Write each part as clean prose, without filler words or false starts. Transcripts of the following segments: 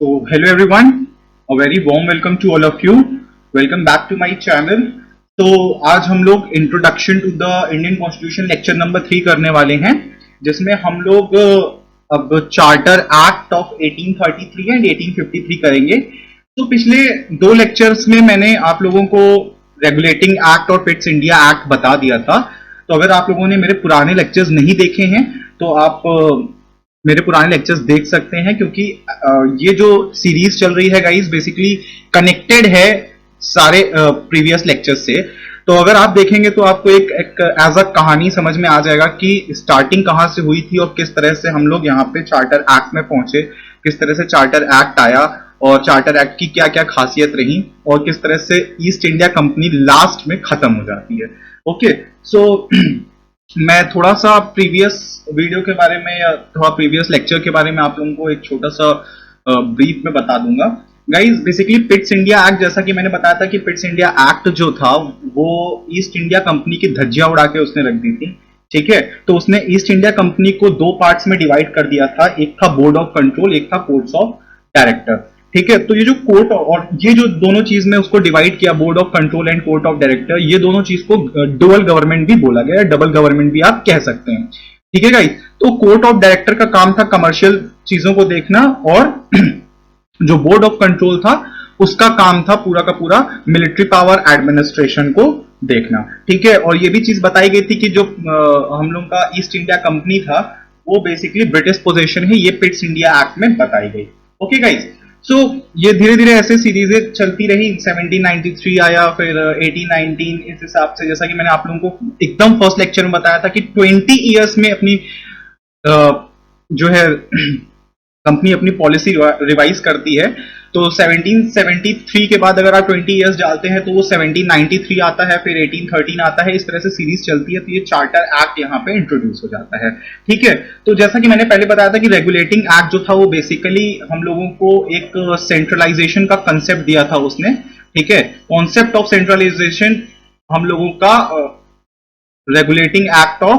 So, hello everyone, a very warm welcome to all of you. Welcome back to my channel. तो आज हम लोग introduction to the Indian constitution lecture number 3 करने वाले हैं, जिसमें हम लोग अब चार्टर एक्ट ऑफ 1833 एंड 1853 करेंगे। तो पिछले दो लेक्चर्स में मैंने आप लोगों को रेगुलेटिंग एक्ट और पिट्स इंडिया एक्ट बता दिया था। तो अगर आप लोगों ने मेरे पुराने लेक्चर्स नहीं देखे हैं तो आप मेरे पुराने लेक्चर्स देख सकते हैं, क्योंकि ये जो सीरीज चल रही है गाइस बेसिकली कनेक्टेड है सारे प्रीवियस लेक्चर्स से। तो अगर आप देखेंगे तो आपको एक एज अ कहानी समझ में आ जाएगा कि स्टार्टिंग कहां से हुई थी और किस तरह से हम लोग यहाँ पे चार्टर एक्ट में पहुंचे, किस तरह से चार्टर एक्ट आया और चार्टर एक्ट की क्या क्या खासियत रही और किस तरह से ईस्ट इंडिया कंपनी लास्ट में खत्म हो जाती है। ओके, सो मैं थोड़ा सा प्रीवियस वीडियो के बारे में या थोड़ा प्रीवियस लेक्चर के बारे में आप लोगों को एक छोटा सा ब्रीफ में बता दूंगा। Guys basically Pitt's India act, जैसा कि मैंने बताया था कि पिट्स इंडिया एक्ट जो था वो ईस्ट इंडिया कंपनी की धज्जियां उड़ा के उसने रख दी थी। ठीक है, तो उसने ईस्ट इंडिया कंपनी को दो पार्ट्स में डिवाइड कर दिया था, एक था बोर्ड ऑफ कंट्रोल, एक था कोर्ट्स ऑफ डायरेक्टर। ठीक है, तो ये जो कोर्ट और ये जो दोनों चीज में उसको डिवाइड किया, board of control and court of director, ये दोनों चीज को डुअल गवर्नमेंट भी बोला गया, डबल गवर्नमेंट भी आप कह सकते हैं। ठीक है गाइस, तो कोर्ट ऑफ डायरेक्टर का काम था कमर्शियल चीजों को देखना और जो बोर्ड ऑफ कंट्रोल था उसका काम था पूरा का पूरा मिलिट्री पावर एडमिनिस्ट्रेशन को देखना। ठीक है, और ये भी चीज बताई गई थी कि जो हम लोग का ईस्ट इंडिया कंपनी था वो बेसिकली ब्रिटिश पोजीशन है, ये पिट्स इंडिया एक्ट में बताई गई। ओके गाइस, सो ये धीरे धीरे ऐसे सीरीजें चलती रही। 1793 आया, फिर 1819, इस हिसाब से जैसा कि मैंने आप लोगों को एकदम फर्स्ट लेक्चर में बताया था कि 20 इयर्स में अपनी जो है कंपनी अपनी पॉलिसी रिवाइज करती है। तो 1773 के बाद अगर आप 20 इयर्स डालते हैं तो वो 1793 आता है, फिर 1813 आता है, इस तरह से सीरीज चलती है। तो ये चार्टर एक्ट यहाँ पे इंट्रोड्यूस हो जाता है। ठीक है, तो जैसा कि मैंने पहले बताया था कि रेगुलेटिंग एक्ट जो था वो बेसिकली हम लोगों को एक सेंट्रलाइजेशन का कंसेप्ट दिया था उसने। ठीक है, कॉन्सेप्ट ऑफ सेंट्रलाइजेशन हम लोगों का रेगुलेटिंग एक्ट ऑफ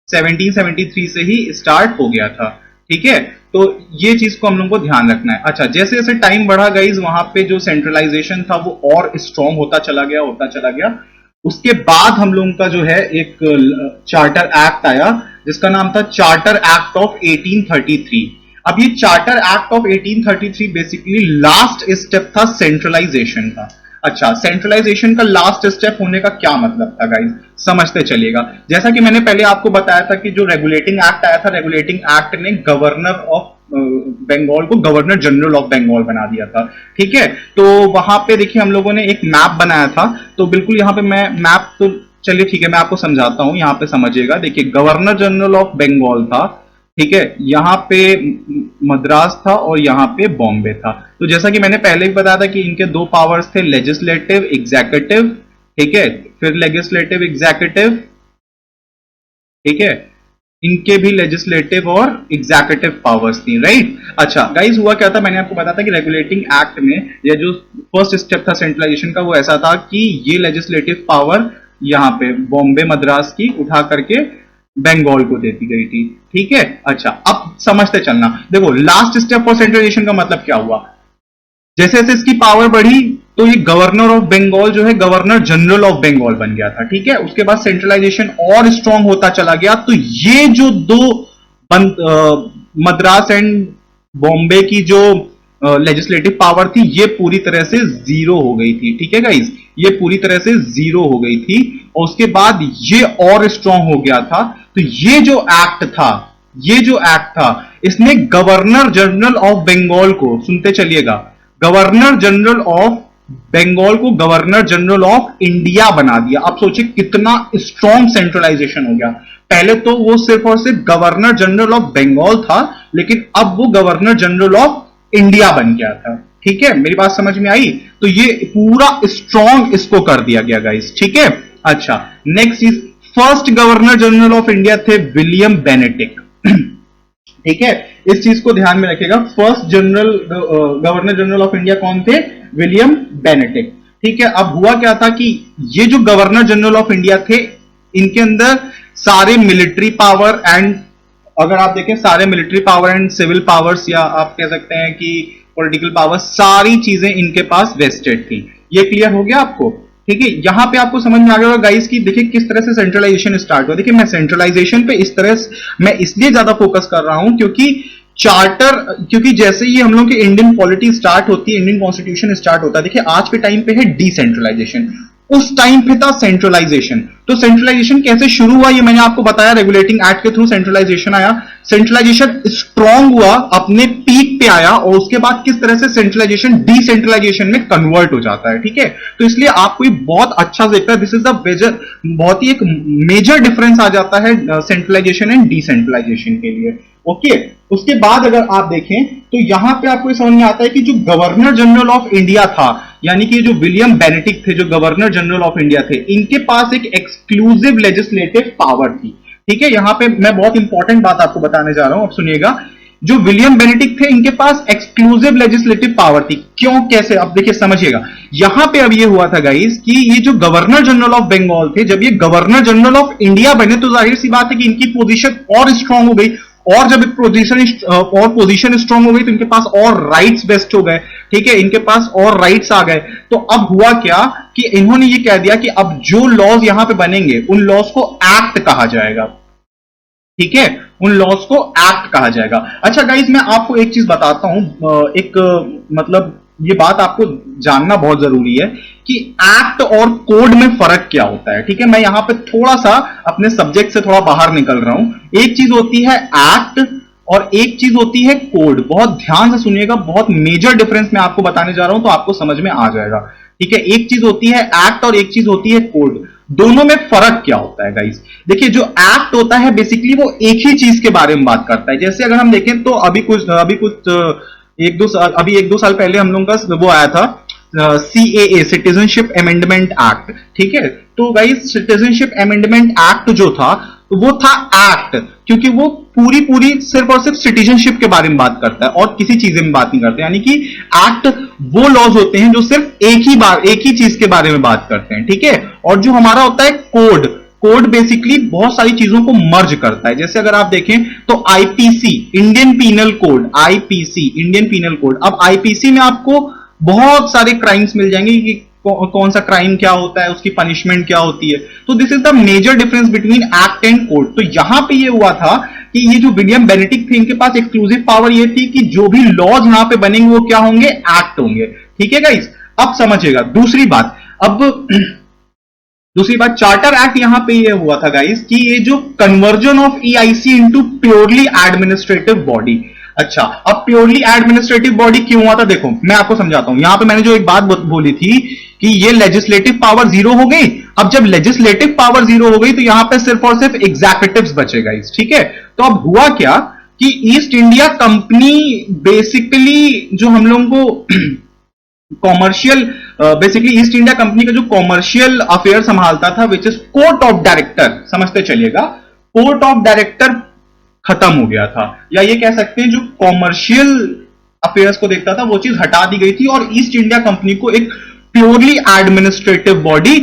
1773 से ही स्टार्ट हो गया था। ठीक है, तो ये चीज को हम लोगों को ध्यान रखना है। अच्छा, जैसे जैसे टाइम बढ़ा गाइस वहां पे जो सेंट्रलाइजेशन था वो और स्ट्रॉन्ग होता चला गया। उसके बाद हम लोगों का जो है एक चार्टर एक्ट आया जिसका नाम था चार्टर एक्ट ऑफ 1833। अब ये charter act of 1833 basically last step था सेंट्रलाइजेशन का। अच्छा, सेंट्रलाइजेशन का लास्ट स्टेप होने का क्या मतलब था गाइस, समझते चलिएगा। जैसा कि मैंने पहले आपको बताया था कि जो रेगुलेटिंग एक्ट आया था, रेगुलेटिंग एक्ट ने गवर्नर ऑफ बंगाल को गवर्नर जनरल ऑफ बंगाल बना दिया था। ठीक है, तो वहां पे देखिए हम लोगों ने एक मैप बनाया था। तो बिल्कुल यहाँ पे मैं मैप, तो चलिए ठीक है मैं आपको समझाता हूं, यहाँ पे समझिएगा। देखिए गवर्नर जनरल ऑफ बंगाल था, ठीक है, यहाँ पे मद्रास था और यहाँ पे बॉम्बे था। तो जैसा कि मैंने पहले भी बताया था कि इनके दो पावर्स थे, लेजिस्लेटिव, एग्जीक्यूटिव। ठीक है, फिर लेजिस्लेटिव, एग्जीक्यूटिव। ठीक है, इनके भी लेजिस्लेटिव और एग्जीक्यूटिव पावर्स थी, राइट। अच्छा गाइस, हुआ क्या था, मैंने आपको बताया था कि रेगुलेटिंग एक्ट में ये जो फर्स्ट स्टेप था सेंट्रलाइजेशन का वो ऐसा था कि ये लेजिस्लेटिव पावर यहाँ पे बॉम्बे मद्रास की उठा करके बंगाल को देती गई थी। ठीक है, अच्छा अब समझते चलना। देखो लास्ट स्टेप फॉर सेंट्रलाइजेशन का मतलब क्या हुआ, जैसे जैसे इसकी पावर बढ़ी तो ये गवर्नर ऑफ बंगाल जो है गवर्नर जनरल ऑफ बंगाल बन गया था। ठीक है, उसके बाद सेंट्रलाइजेशन और स्ट्रांग होता चला गया। तो ये जो दो मद्रास एंड बॉम्बे की जो लेजिस्लेटिव पावर थी ये पूरी तरह से जीरो हो गई थी। ठीक है गाइस, ये पूरी तरह से जीरो हो गई थी और उसके बाद ये और स्ट्रांग हो गया था। तो ये जो एक्ट था इसने गवर्नर जनरल ऑफ बंगाल को, सुनते चलिएगा, गवर्नर जनरल ऑफ बंगाल को गवर्नर जनरल ऑफ इंडिया बना दिया। आप सोचिए कितना स्ट्रॉन्ग सेंट्रलाइजेशन हो गया। पहले तो वो सिर्फ और सिर्फ गवर्नर जनरल ऑफ बंगाल था, लेकिन अब वो गवर्नर जनरल ऑफ इंडिया बन गया था। ठीक है, मेरी बात समझ में आई। तो ये पूरा स्ट्रॉन्ग इसको कर दिया गया गाइस। ठीक है, अच्छा next is first governor general of India थे विलियम बेनेडिक्ट। ठीक है, इस चीज को ध्यान में रखिएगा। First governor general of India कौन थे, विलियम बेनेडिक्ट। ठीक है, अब हुआ क्या था कि ये जो गवर्नर जनरल ऑफ इंडिया थे इनके अंदर सारे मिलिट्री पावर एंड अगर आप देखें सारे military power and civil powers, या आप कह सकते हैं कि पॉलिटिकल पावर, सारी चीजें इनके पास वेस्टेड थी। ये क्लियर हो गया आपको? ठीक है, यहां पे आपको समझ में आ गया होगा गाइस कि देखिए किस तरह से सेंट्रलाइजेशन स्टार्ट हुआ। देखिए मैं सेंट्रलाइजेशन पे इस तरह मैं इसलिए ज्यादा फोकस कर रहा हूं क्योंकि चार्टर, क्योंकि जैसे ही हम लोग की इंडियन पॉलिटी स्टार्ट होती है, इंडियन कॉन्स्टिट्यूशन स्टार्ट होता है, देखिए आज के टाइम पे है डिसेंट्रलाइजेशन, उस टाइम पे था सेंट्रलाइजेशन। तो सेंट्रलाइजेशन कैसे शुरू हुआ ये मैंने आपको बताया, रेगुलेटिंग एक्ट के थ्रू सेंट्रलाइजेशन आया, सेंट्रलाइजेशन स्ट्रांग हुआ, अपने पीक पे आया, और उसके बाद किस तरह से सेंट्रलाइजेशन डिसेंट्रलाइजेशन में कन्वर्ट हो जाता है। ठीक है, तो इसलिए आपको ये बहुत अच्छा देखता है, दिस इज द मेजर, बहुत ही एक मेजर डिफरेंस आ जाता है सेंट्रलाइजेशन एंड डिसेंट्रलाइजेशन के लिए। ओके, उसके बाद अगर आप देखें तो यहां पे आपको समझ में आता है कि जो गवर्नर जनरल ऑफ इंडिया था, यानी कि जो विलियम बेनेडिक्ट थे, जो गवर्नर जनरल ऑफ इंडिया थे, इनके पास एक एक्सक्लूसिव लेजिस्लेटिव पावर थी। ठीक है, यहां पे मैं बहुत इंपॉर्टेंट बात आपको बताने जा रहा हूं, अब सुनिएगा। जो विलियम बेनेडिक्ट थे, इनके पास एक्सक्लूसिव लेजिस्लेटिव पावर थी। क्यों, कैसे, अब देखिए समझिएगा। यहां पे अब ये हुआ था गाइस कि ये जो गवर्नर जनरल ऑफ बंगाल थे, जब ये गवर्नर जनरल ऑफ इंडिया बने तो जाहिर सी बात है कि इनकी पोजीशन और स्ट्रांग हो गई, और जब पोजीशन स्ट्रांग हो गई तो इनके पास और राइट्स बेस्ट हो गए। ठीक है, इनके पास और राइट्स आ गए। तो अब हुआ क्या कि इन्होंने ये कह दिया कि अब जो लॉज यहां पे बनेंगे उन लॉज को एक्ट कहा जाएगा। ठीक है, उन लॉज को एक्ट कहा जाएगा। अच्छा गाइज, मैं आपको एक चीज बताता हूं, एक मतलब ये बात आपको जानना बहुत जरूरी है कि एक्ट और कोड में फर्क क्या होता है। ठीक है, मैं यहां पे थोड़ा सा अपने सब्जेक्ट से थोड़ा बाहर निकल रहा हूं। एक चीज होती है एक्ट और एक चीज होती है कोड। बहुत ध्यान से सुनिएगा, बहुत मेजर डिफरेंस मैं आपको बताने जा रहा हूं तो आपको समझ में आ जाएगा। ठीक है, एक चीज होती है एक्ट और एक चीज होती है कोड। दोनों में फर्क क्या होता है गाइस? देखिए, जो एक्ट होता है बेसिकली वो एक ही चीज के बारे में बात करता है। जैसे अगर हम देखें तो अभी कुछ एक दो साल पहले हम लोगों का वो आया था CAA, सिटीजनशिप अमेंडमेंट एक्ट। ठीक है, तो गाइस सिटीजनशिप अमेंडमेंट एक्ट जो था वो था एक्ट, क्योंकि वो पूरी सिर्फ और सिर्फ सिटीजनशिप के बारे में बात करता है और किसी चीज में बात नहीं करते। यानी कि एक्ट वो लॉज होते हैं जो सिर्फ एक ही चीज के बारे में बात करते हैं। ठीक है, और जो हमारा होता है कोड, कोड बेसिकली बहुत सारी चीजों को मर्ज करता है। जैसे अगर आप देखें तो IPC, Indian penal code, IPC Indian penal code. अब आईपीसी में आपको बहुत सारे क्राइम्स मिल जाएंगे कि कौन सा क्राइम क्या होता है, उसकी पनिशमेंट क्या होती है। तो this is the major difference between act and code. तो यहां पे ये हुआ था कि ये जो विलियम बेनेडिक्ट थे, इनके पास एक्सक्लूसिव पावर ये थी कि जो भी लॉज यहां पे बनेंगे वो क्या होंगे, एक्ट होंगे। ठीक है गाइस, अब समझिएगा दूसरी बात। दूसरी बात, चार्टर एक्ट यहां पे ये हुआ था गाइस कि ये जो conversion of EIC into purely administrative body. अच्छा, अब प्योरली एडमिनिस्ट्रेटिव बॉडी क्यों हुआ था, देखो मैं आपको समझाता हूं। यहां पे मैंने जो एक बात बोली थी कि ये लेजिस्लेटिव पावर जीरो हो गई। अब जब लेजिस्लेटिव पावर जीरो हो गई तो यहां पे सिर्फ और सिर्फ एग्जीक्यूटिव्स बचे गाइस। ठीक है, तो अब हुआ क्या कि ईस्ट इंडिया कंपनी बेसिकली जो हम लोगों को commercial, basically east India company का जो कॉमर्शियल अफेयर संभालता था, which is court of director, समझते चलिएगा, कोर्ट ऑफ डायरेक्टर खत्म हो गया था, या ये कह सकते हैं जो कॉमर्शियल अफेयर्स को देखता था वो चीज हटा दी गई थी और ईस्ट इंडिया कंपनी को एक प्योरली एडमिनिस्ट्रेटिव बॉडी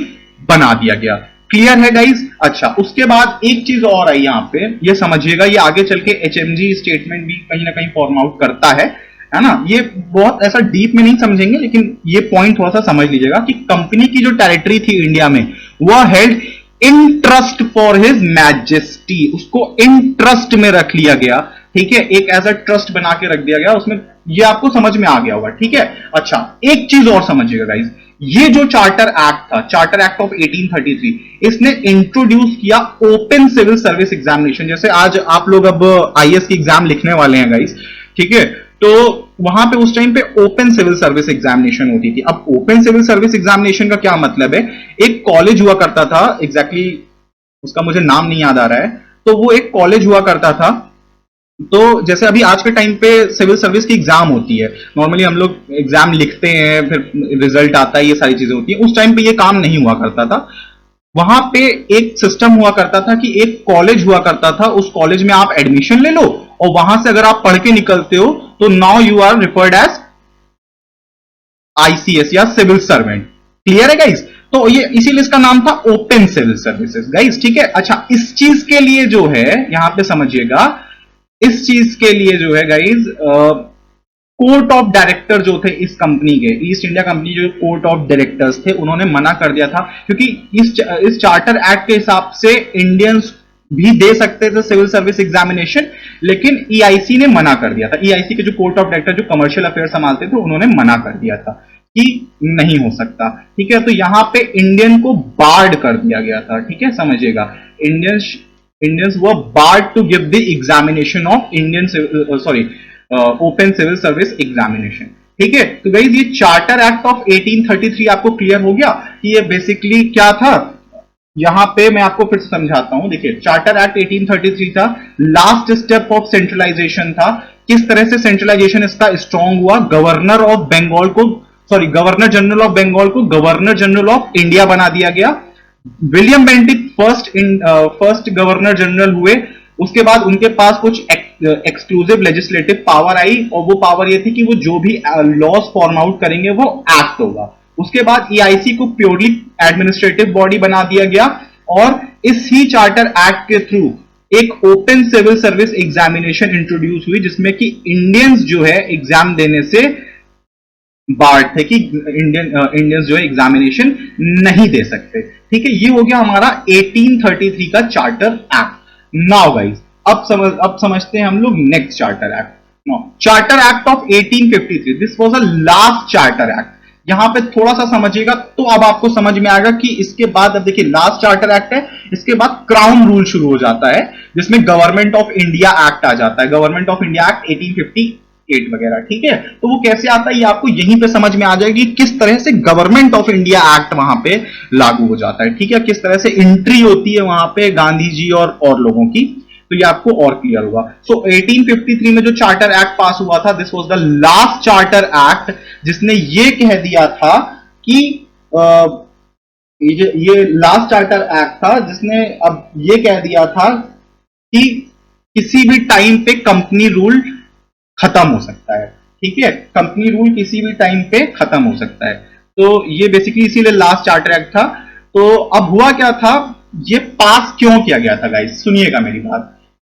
बना दिया गया। क्लियर है गाइस? अच्छा, उसके बाद एक चीज और आई यहां पे, ये समझिएगा, ये आगे चल के HMG स्टेटमेंट भी कहीं ना कहीं फॉर्म आउट करता है ना। ये बहुत ऐसा डीप में नहीं समझेंगे, लेकिन ये पॉइंट थोड़ा सा समझ लीजिएगा कि कंपनी की जो टेरिटरी थी इंडिया में, वह held in trust for his majesty, उसको इन ट्रस्ट में रख लिया गया। ठीक है, एक एज अ ट्रस्ट बना के रख दिया गया उसमें। ये आपको समझ में आ गया होगा। ठीक है, अच्छा एक चीज और समझिएगा गाइस, ये जो चार्टर एक्ट था, चार्टर एक्ट ऑफ 1833, इसने इंट्रोड्यूस किया ओपन सिविल सर्विस एग्जामिनेशन। जैसे आज आप लोग अब IAS की एग्जाम लिखने वाले हैं गाइस, ठीक है, तो वहां पे उस टाइम पे ओपन सिविल सर्विस एग्जामिनेशन होती थी। अब ओपन सिविल सर्विस एग्जामिनेशन का क्या मतलब है, एक कॉलेज हुआ करता था, एग्जैक्टली उसका मुझे नाम नहीं याद आ रहा है, तो वो एक कॉलेज हुआ करता था। तो जैसे अभी आज के टाइम पे सिविल सर्विस की एग्जाम होती है, नॉर्मली हम लोग एग्जाम लिखते हैं, फिर रिजल्ट आता है, ये सारी चीजें होती हैं। उस टाइम पे ये काम नहीं हुआ करता था। वहां पे एक सिस्टम हुआ करता था कि एक कॉलेज हुआ करता था, उस कॉलेज में आप एडमिशन ले लो और वहां से अगर आप पढ़ के निकलते हो तो now you are referred as ICS या सिविल सर्वेंट। क्लियर है गाइस? तो ये इसीलिए इसका नाम था ओपन सिविल सर्विसेज गाइस। ठीक है, अच्छा इस चीज के लिए जो है यहां पे समझिएगा, इस चीज के लिए जो है गाइज कोर्ट ऑफ डायरेक्टर जो थे इस कंपनी के, ईस्ट इंडिया कंपनी जो कोर्ट ऑफ डायरेक्टर्स थे, उन्होंने मना कर दिया था, क्योंकि इस चार्टर एक्ट के हिसाब से इंडियंस भी दे सकते थे सिविल सर्विस एग्जामिनेशन, लेकिन ईआईसी ने मना कर दिया था। ईआईसी के जो कोर्ट ऑफ डायरेक्टर जो कमर्शियल अफेयर संभालते थे, उन्होंने मना कर दिया था कि नहीं हो सकता। ठीक है, तो यहां पे इंडियन को बार्ड कर दिया गया था। ठीक है, समझिएगा, Indians were barred to give the examination of Indian open civil service examination. ठीक है, तो गाइस ये चार्टर एक्ट ऑफ 1833 आपको क्लियर हो गया कि ये बेसिकली क्या था। यहां पे मैं आपको फिर से समझाता हूं। देखिए, चार्टर एक्ट 1833 था, लास्ट स्टेप ऑफ सेंट्रलाइजेशन था। किस तरह से सेंट्रलाइजेशन इसका स्ट्रांग हुआ, गवर्नर ऑफ बंगाल को, sorry, governor general of Bengal को गवर्नर जनरल ऑफ इंडिया बना दिया गया। William Bentinck first governor general हुए। उसके बाद उनके पास कुछ एक्सक्लूसिव लेजिस्लेटिव पावर आई, और वो पावर ये थी कि वो जो भी लॉज फॉर्म आउट करेंगे वो एक्ट होगा। उसके बाद ईआईसी को प्योरली एडमिनिस्ट्रेटिव बॉडी बना दिया गया, और इस ही चार्टर एक्ट के थ्रू एक open civil service examination introduce हुई, जिसमें कि इंडियंस जो है एग्जाम देने से बार्ड थे, कि इंडियंस जो है एग्जामिनेशन नहीं दे सकते। ठीक है, ये हो गया हमारा 1833 का चार्टर एक्ट। नाउ गाइस, अब समझते हैं हम लोग next charter act. Charter act of 1853, this was a last charter act. यहां पे थोड़ा सा समझिएगा तो अब आपको समझ में आएगा कि इसके बाद, अब देखिए, लास्ट चार्टर एक्ट है, इसके बाद क्राउन रूल शुरू हो जाता है, जिसमें गवर्नमेंट ऑफ इंडिया एक्ट आ जाता है, गवर्नमेंट ऑफ इंडिया एक्ट 1858 वगैरह। ठीक है, तो वो कैसे आता है ये आपको यहीं पे समझ में आ जाएगा कि किस तरह से गवर्नमेंट ऑफ इंडिया एक्ट वहां पे लागू हो जाता है। ठीक है, किस तरह से एंट्री होती है वहां पे गांधी जी और लोगों की, तो ये आपको और क्लियर होगा। सो 1853 में जो चार्टर एक्ट पास हुआ था, this was the last charter act, जिसने ये कह दिया था कि ये लास्ट चार्टर एक्ट था जिसने अब ये कह दिया था कि किसी भी टाइम पे कंपनी रूल खत्म हो सकता है। ठीक है, कंपनी रूल किसी भी टाइम पे खत्म हो सकता है। तो ये बेसिकली इसीलिए लास्ट चार्टर एक्ट था। तो अब हुआ क्या था, ये पास क्यों किया गया था गाइस, सुनिएगा मेरी बात।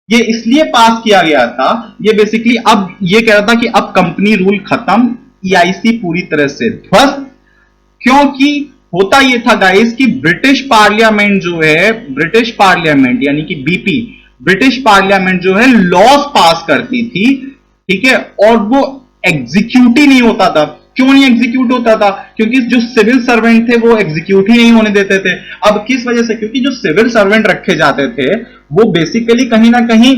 ये इसलिए पास किया गया था, ये बेसिकली अब ये कह रहा था कि अब कंपनी रूल खत्म, ईआईसी पूरी तरह से ध्वस्त। क्योंकि होता यह था गाइस कि ब्रिटिश पार्लियामेंट जो है, ब्रिटिश पार्लियामेंट यानी कि बीपी, ब्रिटिश पार्लियामेंट जो है लॉज पास करती थी। ठीक है, और वो एग्जीक्यूट ही नहीं होता था। क्यों नहीं एग्जीक्यूट होता था, क्योंकि जो सिविल सर्वेंट थे वो एग्जीक्यूट ही नहीं होने देते थे। अब किस वजह से, क्योंकि जो सिविल सर्वेंट रखे जाते थे वो बेसिकली कहीं ना कहीं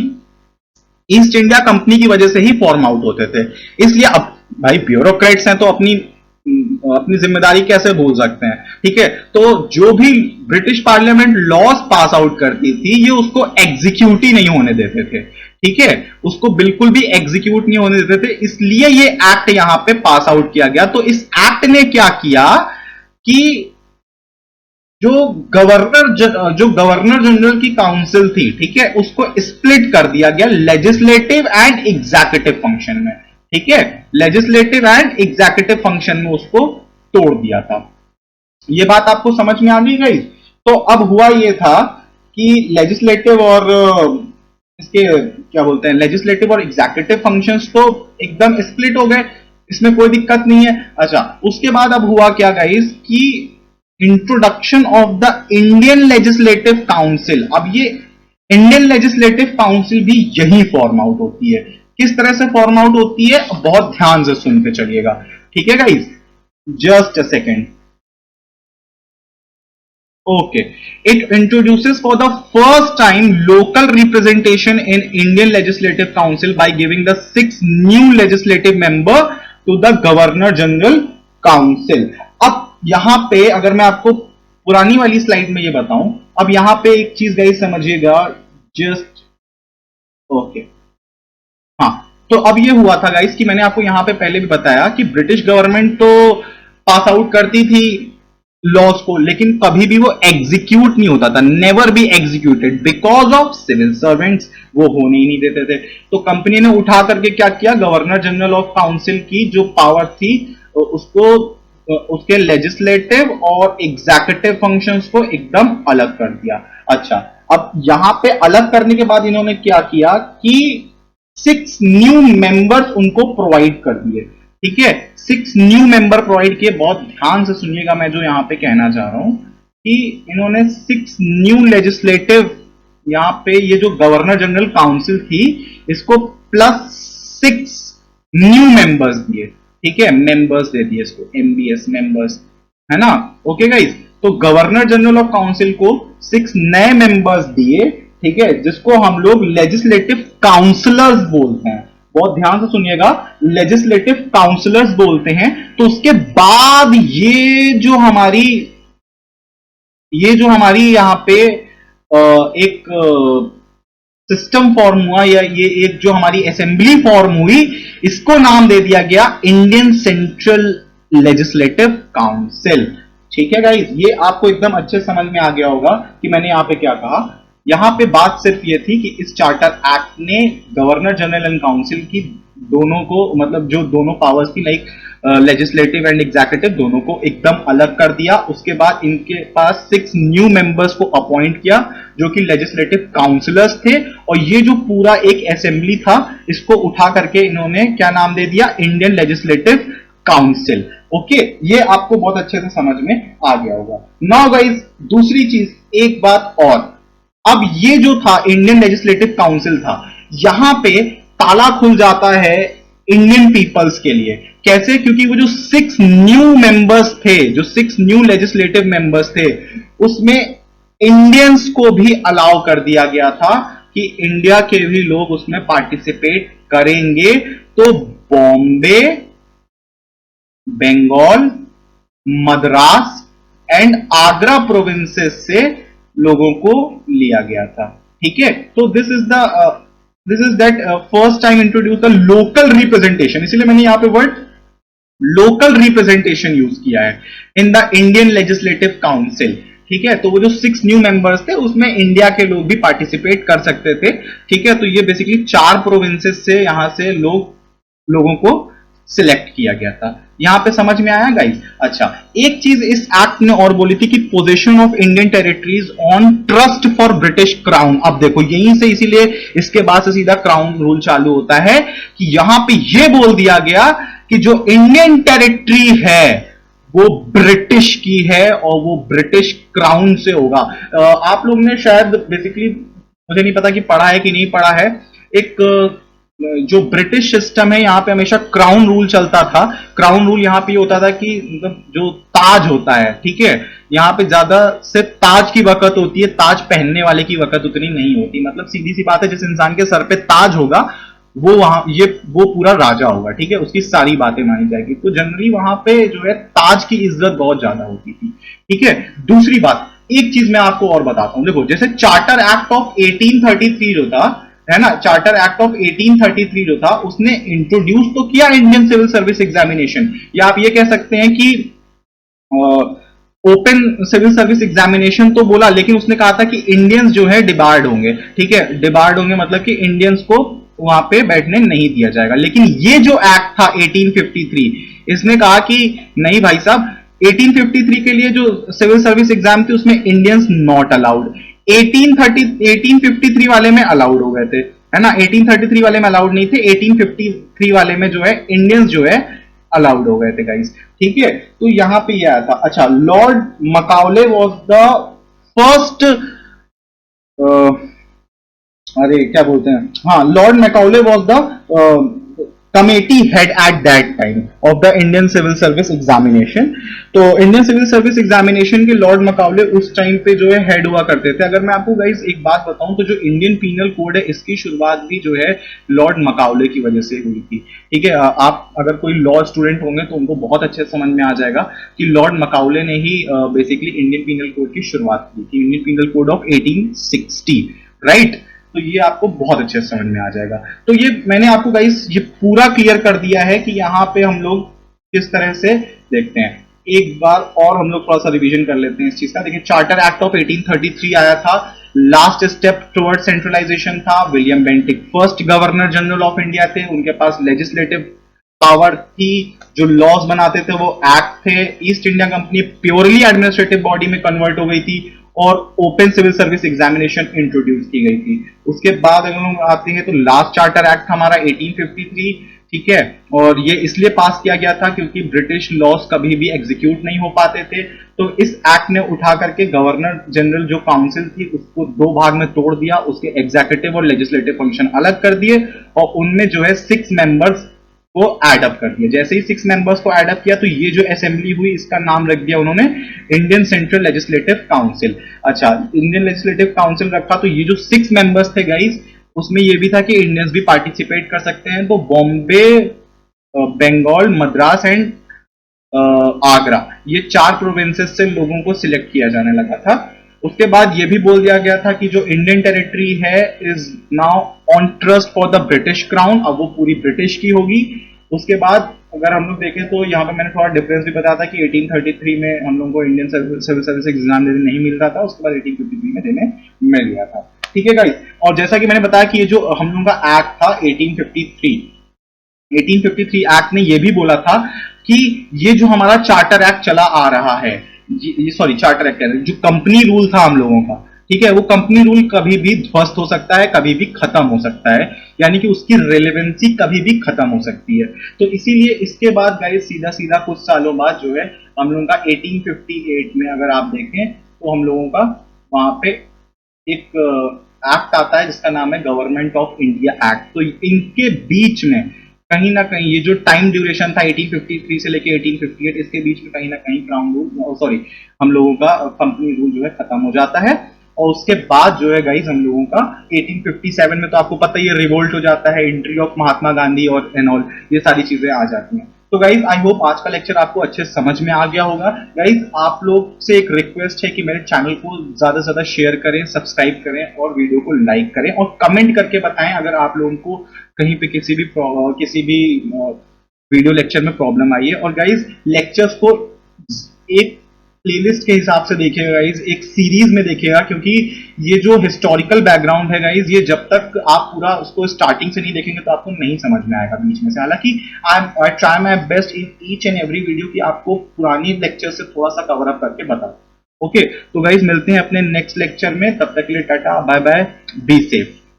ईस्ट इंडिया कंपनी की वजह से ही फॉर्म आउट होते थे। इसलिए अब भाई ब्यूरोक्रेट्स हैं तो अपनी जिम्मेदारी कैसे भूल सकते हैं। ठीक है, तो जो भी British parliament laws pass out करती थी, ये उसको एग्जीक्यूट ही नहीं होने देते थे। ठीक है, उसको बिल्कुल भी एग्जीक्यूट नहीं होने देते थे, इसलिए ये एक्ट यहां पे पास आउट किया गया। तो इस एक्ट ने क्या किया कि जो गवर्नर जनरल की काउंसिल थी, ठीक है, उसको स्प्लिट कर दिया गया लेजिस्लेटिव एंड एग्जीक्यूटिव फंक्शन में। ठीक है, लेजिस्लेटिव एंड एग्जीक्यूटिव फंक्शन में उसको तोड़ दिया था। ये बात आपको समझ में आ गई। तो अब हुआ ये था कि लेजिस्लेटिव और इसके क्या बोलते हैं, लेजिस्लेटिव और एग्जीक्यूटिव फंक्शंस तो एकदम स्प्लिट हो गए, इसमें कोई दिक्कत नहीं है। अच्छा, उसके बाद अब हुआ क्या गाइस कि introduction of the Indian legislative council. अब ये इंडियन लेजिस्लेटिव काउंसिल भी यही फॉर्म आउट होती है। किस तरह से फॉर्म आउट होती है, बहुत ध्यान से सुनते चलिएगा। ठीक है guys, just a second. Okay, it introduces for the first time local representation in Indian Legislative Council by giving the 6 new legislative member to the Governor General Council. अब यहां पे अगर मैं आपको पुरानी वाली स्लाइड में ये बताऊं, अब यहां पे एक चीज गाइस समझिएगा, जस्ट ओके। हाँ, तो अब ये हुआ था गाइस कि मैंने आपको यहां पे पहले भी बताया कि ब्रिटिश गवर्नमेंट तो पास आउट करती थी लॉज को, लेकिन कभी भी वो एग्जीक्यूट नहीं होता था, never be executed because of civil servants, वो होने ही नहीं देते थे। तो कंपनी ने उठा करके क्या किया, गवर्नर जनरल ऑफ काउंसिल की जो पावर थी उसको, उसके लेजिस्लेटिव और एग्जीक्यूटिव फंक्शंस को एकदम अलग कर दिया। अच्छा, अब यहां पे अलग करने के बाद इन्होंने क्या किया कि 6 न्यू मेंबर्स उनको प्रोवाइड कर दिए। ठीक है, 6 न्यू मेंबर प्रोवाइड किए। बहुत ध्यान से सुनिएगा मैं जो यहां पे कहना चाह रहा हूं कि इन्होंने 6 न्यू लेजिस्लेटिव, यहां पे ये जो गवर्नर जनरल काउंसिल थी इसको प्लस 6 न्यू मेंबर्स दिए। ठीक है, मेंबर्स दे दिए इसको, एमबीएस मेंबर्स, है ना। ओके गाइस, तो गवर्नर जनरल ऑफ काउंसिल को 6 नए मेंबर्स दिए। ठीक है, जिसको हम लोग लेजिस्लेटिव काउंसलर्स बोलते हैं। बहुत ध्यान से सुनिएगा, लेजिस्लेटिव काउंसलर्स बोलते हैं। तो उसके बाद ये जो हमारी यहां पे एक सिस्टम फॉर्म हुआ, या ये एक जो हमारी असेंबली फॉर्म हुई, इसको नाम दे दिया गया इंडियन सेंट्रल लेजिस्लेटिव काउंसिल। ठीक है गाइस, ये आपको एकदम अच्छे समझ में आ गया होगा कि मैंने यहां पे क्या कहा। यहां पे बात सिर्फ ये थी कि इस चार्टर एक्ट ने गवर्नर जनरल एंड काउंसिल की दोनों को, मतलब जो दोनों पावर्स थी, लाइक लेजिस्लेटिव एंड एग्जीक्यूटिव, दोनों को एकदम अलग कर दिया। उसके बाद इनके पास 6 न्यू मेंबर्स को अपॉइंट किया जो कि लेजिस्लेटिव काउंसिलर्स थे, और ये जो पूरा एक असेंबली था इसको उठा करके इन्होंने क्या नाम दे दिया, इंडियन लेजिस्लेटिव काउंसिल। ओके, ये आपको बहुत अच्छे से समझ में आ गया होगा। नाउ गाइस, दूसरी चीज, एक बात और, अब ये जो था इंडियन लेजिस्लेटिव काउंसिल था, यहां पे ताला खुल जाता है इंडियन पीपल्स के लिए। कैसे? क्योंकि वो जो 6 न्यू मेंबर्स थे, जो 6 न्यू लेजिस्लेटिव मेंबर्स थे, उसमें इंडियंस को भी अलाउ कर दिया गया था कि इंडिया के भी लोग उसमें पार्टिसिपेट करेंगे। तो बॉम्बे, बंगाल, मद्रास एंड आगरा प्रोविंसेस से लोगों को लिया गया था। ठीक है, तो this is that first time introduce the local representation, इसलिए मैंने यहां पे वर्ड लोकल रिप्रेजेंटेशन यूज किया है in the Indian legislative council. ठीक है, तो वो जो 6 न्यू मेंबर्स थे उसमें इंडिया के लोग भी पार्टिसिपेट कर सकते थे। ठीक है, तो ये बेसिकली 4 प्रोविंसेस से यहां से लोगों को सिलेक्ट किया गया था। यहां पे समझ में आया गाइस? अच्छा, एक चीज इस एक्ट ने और बोली थी कि position of Indian territories on trust for British crown. अब देखो, यहीं से, इसीलिए इसके बाद से सीधा क्राउन रूल चालू होता है कि यहां पे यह बोल दिया गया कि जो इंडियन टेरिटरी है वो ब्रिटिश की है और वो ब्रिटिश क्राउन से होगा। आप लोग ने शायद बेसिकली, मुझे नहीं पता कि पढ़ा है कि नहीं पढ़ा है, एक जो ब्रिटिश सिस्टम है यहां पे हमेशा क्राउन रूल चलता था। क्राउन रूल यहां पे होता था कि मतलब जो ताज होता है, ठीक है, यहां पे ज्यादा सिर्फ ताज की वक़्त होती है, ताज पहनने वाले की वक़्त उतनी नहीं होती। मतलब सीधी सी बात है, जिस इंसान के सर पे ताज होगा वो पूरा राजा होगा। ठीक है, उसकी सारी बातें मानी जाएगी। तो जनरली वहां पे जो है ताज की इज्जत बहुत ज्यादा होती थी। ठीक है, दूसरी बात, एक चीज मैं आपको और बताता हूं। देखो, जैसे चार्टर एक्ट ऑफ 1833 जो था, है ना, चार्टर एक्ट ऑफ 1833 जो था, उसने इंट्रोड्यूस तो किया इंडियन सिविल सर्विस एग्जामिनेशन, या आप ये कह सकते हैं कि ओपन सिविल सर्विस एग्जामिनेशन तो बोला, लेकिन उसने कहा था कि इंडियंस जो है डिबार्ड होंगे। ठीक है, डिबार्ड होंगे मतलब कि इंडियंस को वहां पे बैठने नहीं दिया जाएगा। लेकिन ये जो एक्ट था 1853, इसने कहा कि नहीं भाई साहब, 1853 के लिए जो सिविल सर्विस एग्जाम थी उसमें इंडियंस नॉट अलाउड। 1853 वाले में अलाउड हो गए थे, है ना। 1833 वाले में अलाउड नहीं थे, 1853 वाले में जो है इंडियंस जो है अलाउड हो गए थे गाइस। ठीक है, तो यहां पे यह आया था। अच्छा, Lord Macaulay was the first, अरे क्या बोलते हैं, हाँ, Lord Macaulay was the committee head at that time of the Indian civil service examination. तो इंडियन सिविल सर्विस एग्जामिनेशन के लॉर्ड मैकाउले उस टाइम पे जो है हेड हुआ करते थे। अगर मैं आपको गाइस एक बात बताऊं, तो जो इंडियन पीनल कोड है इसकी शुरुआत भी जो है लॉर्ड मैकाउले की वजह से हुई थी। ठीक है, आप अगर कोई लॉ स्टूडेंट होंगे तो उनको बहुत अच्छे समझ में आ जाएगा कि लॉर्ड मैकाउले ने ही बेसिकली इंडियन पीनल कोड की शुरुआत की थी, Indian penal code of 1860, right. तो ये आपको बहुत अच्छे से समझ में आ जाएगा। तो ये मैंने आपको गाइस ये पूरा क्लियर कर दिया है कि यहां पे हम लोग किस तरह से देखते हैं। एक बार और हम लोग थोड़ा सा रिवीजन कर लेते हैं इस चीज का। देखिए, चार्टर एक्ट ऑफ 1833 आया था, लास्ट स्टेप टुवर्ड सेंट्रलाइजेशन था। William Bentinck first governor general of India थे, उनके पास लेजिस्लेटिव पावर थी, जो लॉज बनाते थे वो एक्ट थे। East India Company purely administrative body में कन्वर्ट हो गई थी, और open civil service examination introduce की गई थी। उसके बाद अगर हम आते हैं तो लास्ट चार्टर एक्ट हमारा 1853, ठीक है, और ये इसलिए पास किया गया था क्योंकि ब्रिटिश लॉस कभी भी एग्जीक्यूट नहीं हो पाते थे। तो इस एक्ट ने उठा करके गवर्नर जनरल जो काउंसिल थी उसको दो भाग में तोड़ दिया, उसके एग्जीक्यूटिव और लेजिस्लेटिव फंक्शन अलग कर दिए और उनमें जो है 6 मेंबर्स को एड अप कर दिया। जैसे ही 6 मेंबर्स को एड अप किया तो ये जो असेंबली हुई इसका नाम रख दिया उन्होंने इंडियन सेंट्रल लेजिस्लेटिव काउंसिल। अच्छा, इंडियन लेजिस्लेटिव काउंसिल रखा तो ये जो 6 मेंबर्स थे गाइस, उसमें ये भी था कि इंडियंस भी पार्टिसिपेट कर सकते हैं। तो बॉम्बे, बंगाल, मद्रास एंड आगरा, ये 4 प्रोविंसेस से लोगों को सिलेक्ट किया जाने लगा था। उसके बाद ये भी बोल दिया गया था कि जो इंडियन टेरिटरी है is now on trust for the British crown, अब वो पूरी ब्रिटिश की होगी। उसके बाद अगर हम लोग देखें तो यहाँ पे मैंने थोड़ा डिफरेंस भी बताया था कि 1833 में हम लोगों को इंडियन सिविल सर्विस एग्जाम देने नहीं मिल रहा था, उसके बाद 1853 में देने मिल गया था। ठीक है गाइस, और जैसा कि मैंने बताया कि ये जो हम लोगों का एक्ट था 1853 एक्ट ने ये भी बोला था कि ये जो हमारा चार्टर एक्ट चला आ रहा है, ये सॉरी चार्टर एक्ट जो कंपनी रूल था हम लोगों का, ठीक है, वो कंपनी रूल कभी भी ध्वस्त हो सकता है, कभी भी खत्म हो सकता है, यानी कि उसकी रेलेवेंसी कभी भी खत्म हो सकती है। तो इसीलिए इसके बाद गाइस सीधा सीधा कुछ सालों बाद जो है हम लोगों का 1858 में अगर आप देखें तो हम लोगों का वहां पे एक एक्ट आता है जिसका नाम है गवर्नमेंट ऑफ इंडिया एक्ट। तो इनके बीच में कहीं ना कहीं ये जो टाइम ड्यूरेशन था 1853 से लेके 1858, इसके बीच में कहीं ना कहीं क्राउन रूल, सॉरी, हम लोगों का कंपनी रूल जो है खत्म हो जाता है। और उसके बाद जो है गाइस हम लोगों का 1857 में तो आपको पता ही है रिवोल्ट हो जाता है, एंट्री ऑफ महात्मा गांधी और एंड ऑल, ये सारी चीजें आ जाती हैं। तो गाइज आई होप आज का लेक्चर आपको अच्छे समझ में आ गया होगा। गाइज आप लोग से एक रिक्वेस्ट है कि मेरे चैनल को ज्यादा से ज्यादा शेयर करें, सब्सक्राइब करें और वीडियो को लाइक करें और कमेंट करके बताएं अगर आप लोगों को कहीं पे किसी भी वीडियो लेक्चर में प्रॉब्लम आई है। और गाइज लेक्चर्स को एक प्लेलिस्ट के हिसाब से देखिएगा गाइज, एक सीरीज में देखिएगा, क्योंकि ये जो हिस्टोरिकल बैकग्राउंड है गाइज, ये जब तक आप पूरा उसको स्टार्टिंग से नहीं देखेंगे तो आपको नहीं समझ में आएगा बीच में से। हालांकि I try my best in each and every video कि आपको पुरानी लेक्चर से थोड़ा सा कवर अप करके बताऊं। ओके, तो गाइज मिलते हैं अपने नेक्स्ट लेक्चर में, तब तक के लिए tata bye bye, be safe.